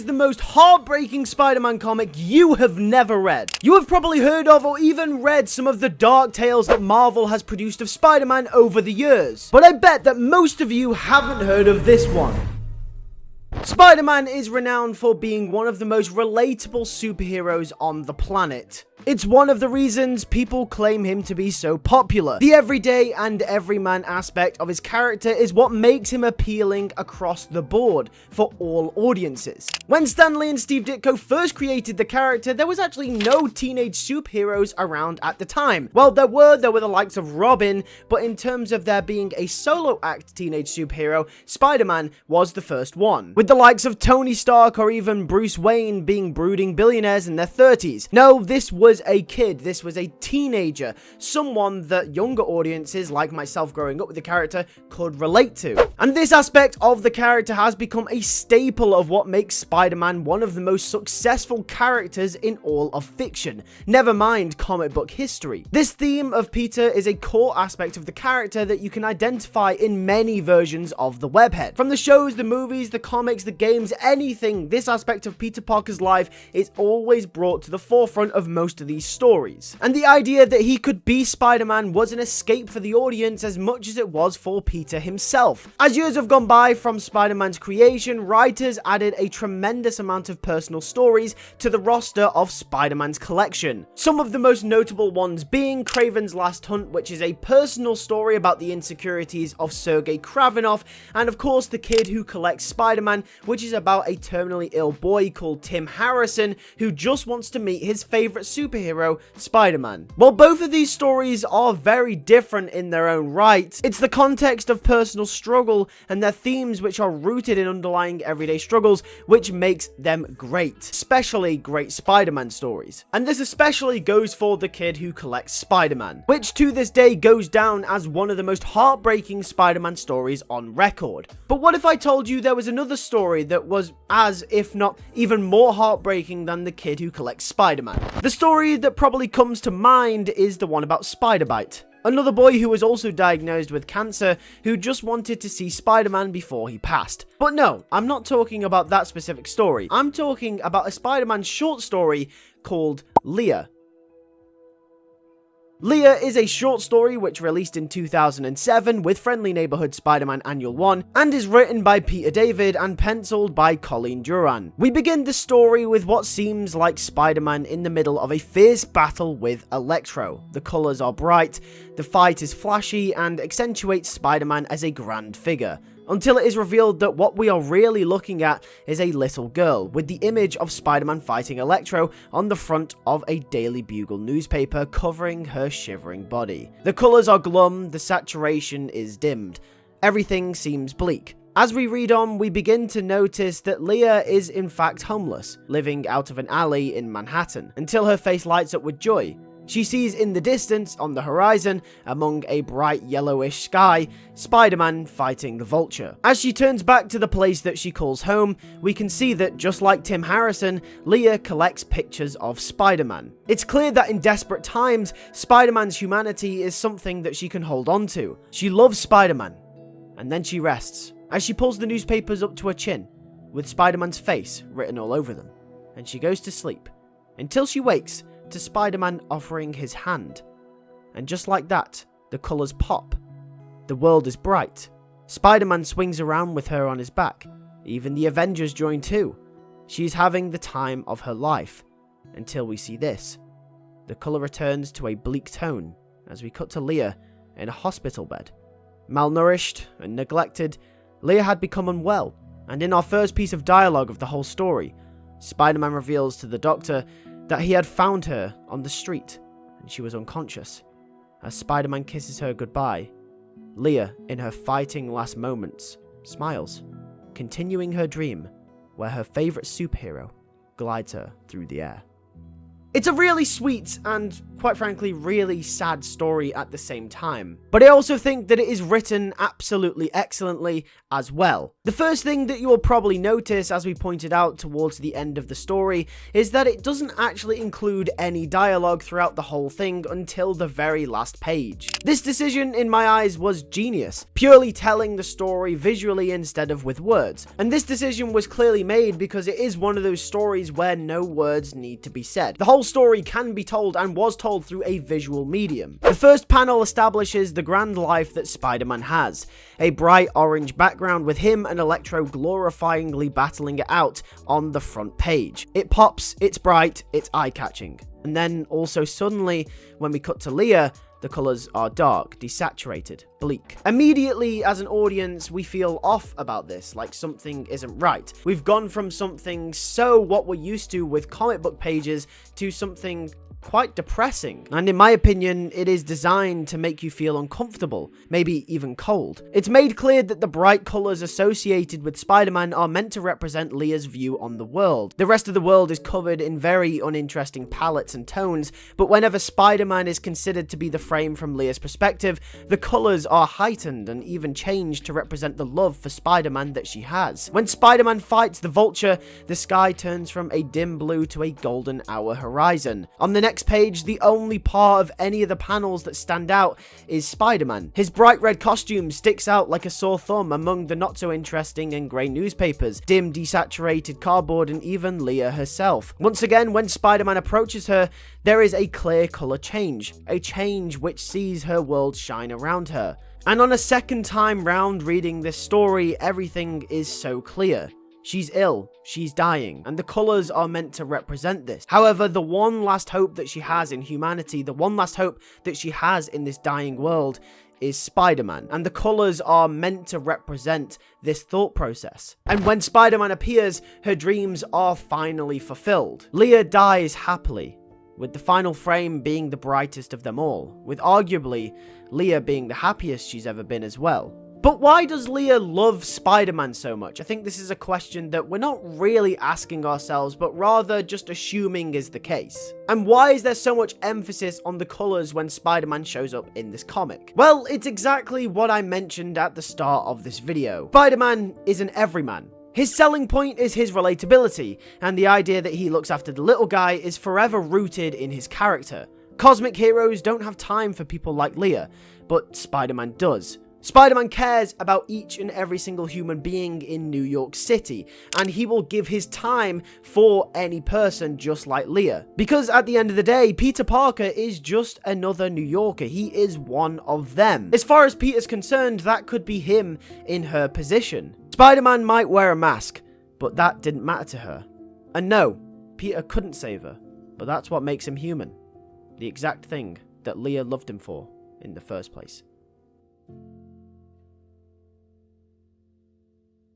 is the most heartbreaking Spider-Man comic you have never read. You have probably heard of or even read some of the dark tales that Marvel has produced of Spider-Man over the years, but I bet that most of you haven't heard of this one. Spider-Man is renowned for being one of the most relatable superheroes on the planet. It's one of the reasons people claim him to be so popular. The everyday and everyman aspect of his character is what makes him appealing across the board for all audiences. When Stan Lee and Steve Ditko first created the character, there was actually no teenage superheroes around at the time. Well, there were the likes of Robin, but in terms of there being a solo act teenage superhero, Spider-Man was the first one, with the likes of Tony Stark or even Bruce Wayne being brooding billionaires in their 30s. No, this was a kid, this was a teenager, someone that younger audiences like myself growing up with the character could relate to. And this aspect of the character has become a staple of what makes Spider-Man one of the most successful characters in all of fiction, never mind comic book history. This theme of Peter is a core aspect of the character that you can identify in many versions of the webhead. From the shows, the movies, the comics, the games, anything, this aspect of Peter Parker's life is always brought to the forefront of most of these stories. And the idea that he could be Spider-Man was an escape for the audience as much as it was for Peter himself. As years have gone by from Spider-Man's creation, writers added a tremendous amount of personal stories to the roster of Spider-Man's collection. Some of the most notable ones being Kravens Last Hunt, which is a personal story about the insecurities of Sergei Kravinoff, and of course The Kid Who Collects Spider-Man, which is about a terminally ill boy called Tim Harrison who just wants to meet his favorite superhero, Spider-Man. While both of these stories are very different in their own right, it's the context of personal struggle and their themes which are rooted in underlying everyday struggles which makes them great, especially great Spider-Man stories. And this especially goes for The Kid Who Collects Spider-Man, which to this day goes down as one of the most heartbreaking Spider-Man stories on record. But what if I told you there was another story that was as, if not even more heartbreaking than The Kid Who Collects Spider-Man? The story that probably comes to mind is the one about Spider-Bite, another boy who was also diagnosed with cancer who just wanted to see Spider-Man before he passed. But no, I'm not talking about that specific story. I'm talking about a Spider-Man short story called Leah. Leah is a short story which released in 2007 with Friendly Neighborhood Spider-Man Annual 1 and is written by Peter David and penciled by Colleen Doran. We begin the story with what seems like Spider-Man in the middle of a fierce battle with Electro. The colors are bright, the fight is flashy and accentuates Spider-Man as a grand figure, until it is revealed that what we are really looking at is a little girl with the image of Spider-Man fighting Electro on the front of a Daily Bugle newspaper covering her shivering body. The colors are glum, the saturation is dimmed. Everything seems bleak. As we read on, we begin to notice that Leah is in fact homeless, living out of an alley in Manhattan, until her face lights up with joy. She sees in the distance, on the horizon, among a bright yellowish sky, Spider-Man fighting the Vulture. As she turns back to the place that she calls home, we can see that, just like Tim Harrison, Leah collects pictures of Spider-Man. It's clear that in desperate times, Spider-Man's humanity is something that she can hold on to. She loves Spider-Man, and then she rests, as she pulls the newspapers up to her chin, with Spider-Man's face written all over them, and she goes to sleep, until she wakes to Spider-Man offering his hand. And just like that, the colours pop. The world is bright. Spider-Man swings around with her on his back. Even the Avengers join too. She's having the time of her life. Until we see this. The colour returns to a bleak tone as we cut to Leah in a hospital bed. Malnourished and neglected, Leah had become unwell, and in our first piece of dialogue of the whole story, Spider-Man reveals to the doctor that he had found her on the street and she was unconscious. As Spider-Man kisses her goodbye, Leah, in her fighting last moments, smiles, continuing her dream where her favourite superhero glides her through the air. It's a really sweet and, quite frankly, really sad story at the same time. But I also think that it is written absolutely excellently as well. The first thing that you will probably notice, as we pointed out towards the end of the story, is that it doesn't actually include any dialogue throughout the whole thing until the very last page. This decision, in my eyes, was genius, purely telling the story visually instead of with words. And this decision was clearly made because it is one of those stories where no words need to be said. The whole story can be told and was told through a visual medium. The first panel establishes the grand life that Spider-Man has, a bright orange background with him and Electro glorifyingly battling it out on the front page. It pops, it's bright, it's eye-catching. And then also suddenly, when we cut to Leah, the colours are dark, desaturated, bleak. Immediately, as an audience, we feel off about this, like something isn't right. We've gone from something so what we're used to with comic book pages to something quite depressing, and in my opinion, it is designed to make you feel uncomfortable, maybe even cold. It's made clear that the bright colours associated with Spider-Man are meant to represent Leah's view on the world. The rest of the world is covered in very uninteresting palettes and tones, but whenever Spider-Man is considered to be the frame from Leah's perspective, the colours are heightened and even changed to represent the love for Spider-Man that she has. When Spider-Man fights the Vulture, the sky turns from a dim blue to a golden hour horizon. On the next page, the only part of any of the panels that stand out is Spider-Man. His bright red costume sticks out like a sore thumb among the not so interesting and grey newspapers, dim desaturated cardboard, and even Leah herself. Once again, when Spider-Man approaches her, there is a clear colour change, a change which sees her world shine around her. And on a second time round reading this story, everything is so clear. She's ill, she's dying, and the colours are meant to represent this. However, the one last hope that she has in humanity, the one last hope that she has in this dying world, is Spider-Man, and the colours are meant to represent this thought process. And when Spider-Man appears, her dreams are finally fulfilled. Leah dies happily, with the final frame being the brightest of them all, with arguably Leah being the happiest she's ever been as well. But why does Leah love Spider-Man so much? I think this is a question that we're not really asking ourselves, but rather just assuming is the case. And why is there so much emphasis on the colours when Spider-Man shows up in this comic? Well, it's exactly what I mentioned at the start of this video. Spider-Man is an everyman. His selling point is his relatability, and the idea that he looks after the little guy is forever rooted in his character. Cosmic heroes don't have time for people like Leah, but Spider-Man does. Spider-Man cares about each and every single human being in New York City, and he will give his time for any person just like Leah. Because at the end of the day, Peter Parker is just another New Yorker. He is one of them. As far as Peter's concerned, that could be him in her position. Spider-Man might wear a mask, but that didn't matter to her. And no, Peter couldn't save her, but that's what makes him human. The exact thing that Leah loved him for in the first place.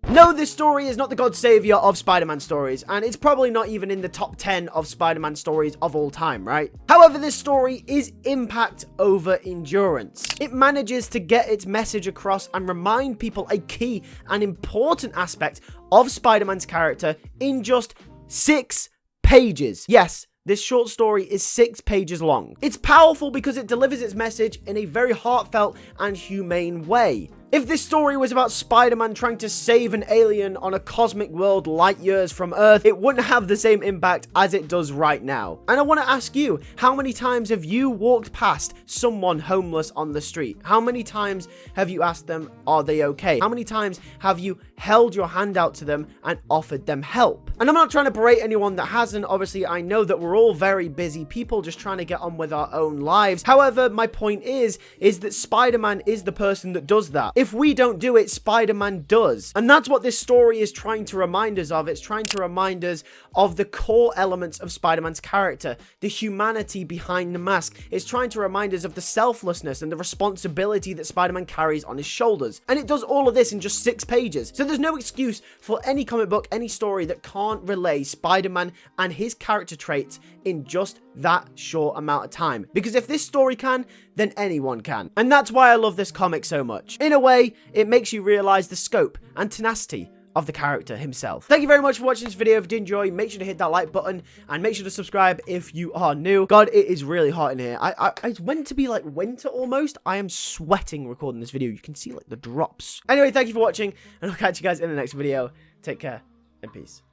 No, this story is not the god savior of Spider-Man stories, and it's probably not even in the top 10 of Spider-Man stories of all time, right? However, this story is impact over endurance. It manages to get its message across and remind people a key and important aspect of Spider-Man's character in just 6 pages. Yes, this short story is 6 pages long. It's powerful because it delivers its message in a very heartfelt and humane way. If this story was about Spider-Man trying to save an alien on a cosmic world light years from Earth, it wouldn't have the same impact as it does right now. And I want to ask you, how many times have you walked past someone homeless on the street? How many times have you asked them, are they okay? How many times have you held your hand out to them and offered them help? And I'm not trying to berate anyone that hasn't. Obviously, I know that we're all very busy people just trying to get on with our own lives. However, my point is that Spider-Man is the person that does that. If we don't do it, Spider-Man does. And that's what this story is trying to remind us of. It's trying to remind us of the core elements of Spider-Man's character, the humanity behind the mask. It's trying to remind us of the selflessness and the responsibility that Spider-Man carries on his shoulders. And it does all of this in just 6 pages. So there's no excuse for any comic book, any story that can't relay Spider-Man and his character traits in just that short amount of time. Because if this story can, then anyone can. And that's why I love this comic so much. In a way, it makes you realize the scope and tenacity of the character himself. Thank you very much for watching this video. If you did enjoy, make sure to hit that like button and make sure to subscribe if you are new. God, it is really hot in here. It's meant to be like winter almost. I am sweating recording this video. You can see like the drops. Anyway, thank you for watching, and I'll catch you guys in the next video. Take care and peace.